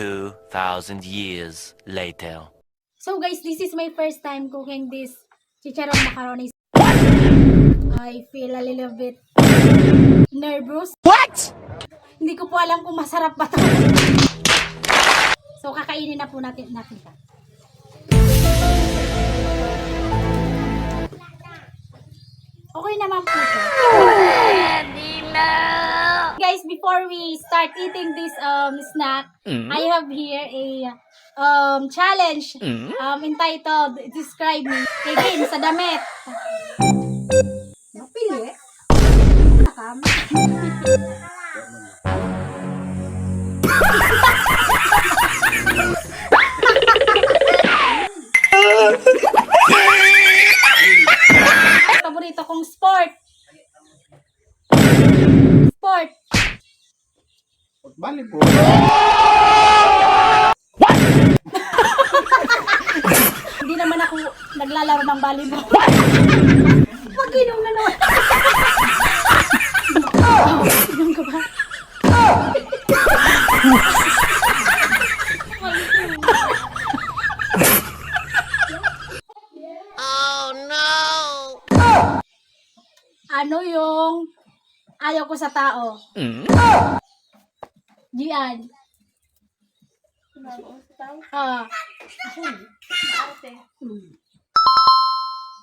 2,000 years later. So guys, this is my first time cooking this chicharon macaroni. I feel a little bit nervous. What? Hindi ko po alam kung masarap ba ito. So kakainin na po natin ito. Okay naman po siya. Guys, before we start eating this snack, I have here a challenge entitled Describe Me. Again, sa damit. Napili? Nakam? Paborito kong sport. Sport. Volleyball. Hindi naman ako naglalaro ng volleyball. Wag inom na naman. Inom ka ba? Oh no! Ano yung ayaw ko sa tao? Gian.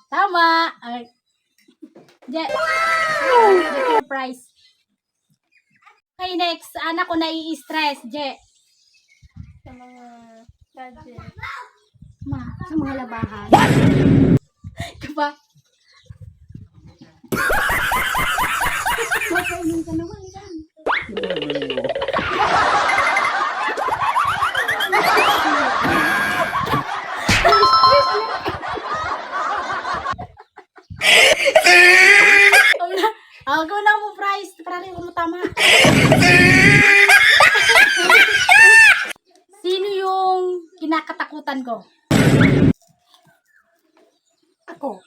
Tama. Wow! Price. Okay, next. Anak ko nai-stress, Je. Sa mga gadget. Sa mga labahan. Diba? Makainin ka naman yan. Ako na mo price para rin mo tama. Sino yung kinakatakutan ko? Ako.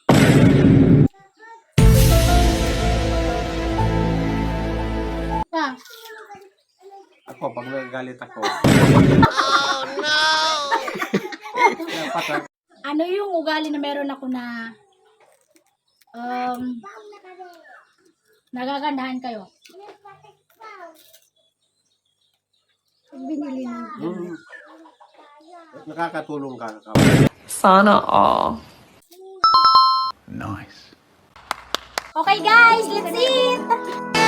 Ah. Ako, pag nagagalit ako. Oh no! Dapat Ano yung ugali na meron ako na nagagandahan kayo? Binili na. nakakatulong ka. Sana all. Nice. Okay guys, let's eat!